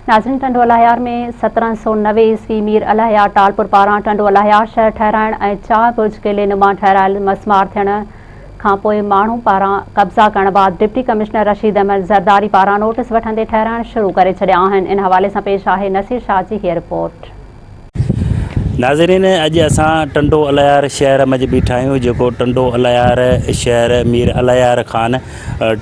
नाज़रीन, टिंडवालाहियार में 1790 ईस्वी मीर अलहयार टालपुर पारां टिंडवालाहियार शहर ठहराइण ऐं 4 बुर्ज किले नुमा ठहरायल मसमार थियण खां पोइ माण्हू पारां कब्ज़ा करण बाद डिप्टी कमिश्नर रशीद अहमद ज़रदारी पारां नोटिस वठंदे ठहराइण शुरू करे छॾिया आहिनि। इन हवाले सां पेश आहे नसीर शाह जी हीअ रिपोर्ट। नाज़रीन, अॼु असां टिंडवालाहियार शहर में बीठा आहियूं, जेको टिंडवालाहियार शहर मीर अलहयार ख़ान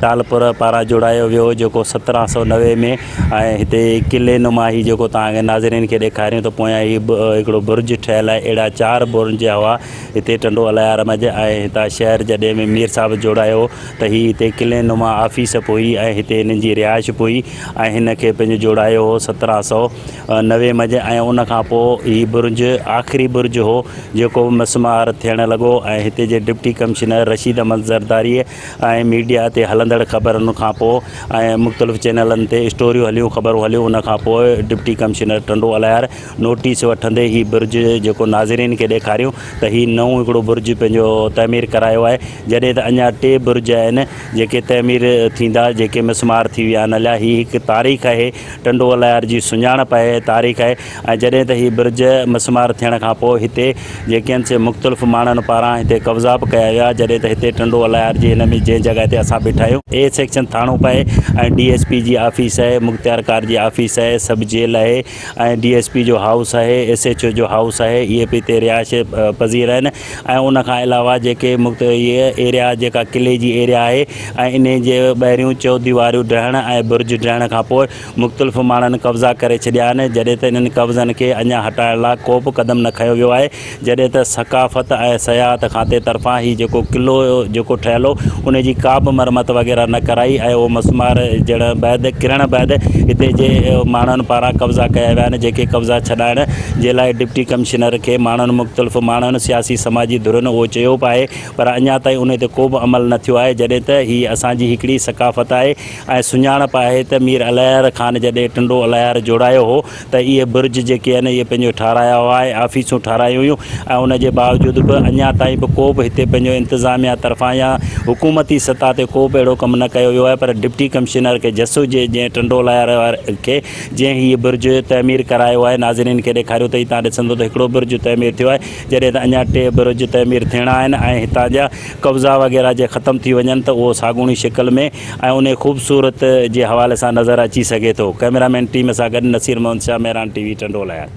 टालपुर पारां जोड़ायो वियो, जेको 1790 में ऐं हिते किले नुमा ही जेको तव्हांखे नाज़रीन खे ॾेखारियूं त पोयां ही हिकिड़ो बुर्ज ठहियलु आहे। अहिड़ा 4 बुर्ज हुआ हिते टिंडवालाहियार में ऐं हितां शहर जॾहिं में मीर साहिबु जोड़ायो त ही हिते किले नुमा ऑफिस पोइ ऐं हिते हिननि जी रिहाइश पोइ ऐं हिन खे पंहिंजो जोड़ायो हो 1790 में ऐं उन खां पोइ ही बुर्ज आख़िरी बुर्ज हो जेको मसमार थियण लॻो। ऐं हिते जे डिप्टी कमिश्नर रशीद अहमद ज़रदारी ऐं मीडिया ते हलंदड़ ख़बरुनि खां पोइ ऐं मुख़्तलिफ़ चैनलनि ते स्टोरियूं हलियूं, ख़बरूं हलियूं, उन खां पोइ डिप्टी कमिश्नर टिंडवालाहियार नोटिस वठंदे ही बुर्ज जेको नाज़रीन खे ॾेखारियूं त ही नओं हिकिड़ो बुर्ज पंहिंजो तमीर करायो आहे, जॾहिं त अञा 2 बुर्ज आहिनि जेके तमीर थींदा, जेके मसमार थी विया आहिनि। अलाए ही हिकु तारीख़ आहे, टिंडवालाहियार जी सुञाणप आहे, तारीख़ आहे। ऐं जॾहिं त ही बुर्ज मसमार थियण खां पोइ हिते जेके आहिनि से मुख़्तलिफ़ माण्हुनि पारां हिते कब्ज़ा बि कया विया, जॾहिं त हिते टिंडवालाहियार जी हिन में जंहिं जॻह ते असां बीठा आहियूं A सेक्शन थाणो पए ऐं DSP जी ऑफ़िस आहे, मुख़्तियारकार जी ऑफ़िस आहे, सब जेल आहे ऐं DSP जो हाउस आहे, SHO जो हाउस आहे, इहे बि हिते रिहाइश पज़ीर आहिनि। ऐं उन खां अलावा जेके इहे एरिया जेका किले जी एरिया आहे ऐं इन जे ॿाहिरियूं चौदीवारियूं ढहण ऐं बुर्ज ढहण खां पोइ मुख़्तलिफ़ माण्हुनि कब्ज़ा करे छॾिया आहिनि, जॾहिं त इन्हनि कब्ज़नि खे अञा हटाइण लाइ को बि क़दम न खयो वियो आहे। जॾहिं त सकाफ़त ऐं सयाहत खाते तरफ़ां ही जेको किलो जेको ठहियलु हो उन जी का बि मरमत वग़ैरह न कराई ऐं उहो मसमार जण बैदि किरण बैदि हिते जे माण्हुनि पारां कब्ज़ा कया विया आहिनि, जेके कब्ज़ा छॾाइण जे लाइ डिप्टी कमिश्नर खे माण्हुनि मुख़्तलिफ़ माण्हुनि सियासी समाजी धुरनि उहो चयो बि आहे, पर अञा ताईं उन ते को बि अमल न थियो आहे। जॾहिं त ही असांजी हिकिड़ी सकाफ़त आहे ऐं सुञाणप आहे त मीर अलहयार ख़ान जॾहिं टिंडवालाहियार जोड़ायो हो त इहे बुर्ज जेके आहिनि इहे पंहिंजो ठाराया हुआ, ऑफिसूं ठारायूं हुयूं ऐं उन जे बावजूद बि अञा ताईं बि को बि हिते पंहिंजो इंतिज़ामिया तरफ़ां या हुकूमती सतह ते को बि अहिड़ो कमु न कयो वियो आहे। पर डिप्टी कमिश्नर खे जस हुजे जंहिं टिंडवालाहियार खे जंहिं हीअ बुर्ज तमीर करायो आहे, नाज़रीन खे ॾेखारियो त तव्हां ॾिसंदो त हिकिड़ो बुर्ज तमीर थियो आहे, जॾहिं त अञा 2 बुर्ज तमीर थियणा आहिनि ऐं हितां जा कब्ज़ा वग़ैरह जे ख़तमु थी वञनि त उहो साॻूणी शिकिल में ऐं उन ख़ूबसूरत जे हवाले सां नज़र अची सघे थो। कैमरामैन टीम सां गॾु नसीर मोहन शाह, मेहरान TV टिंडवालाहियार।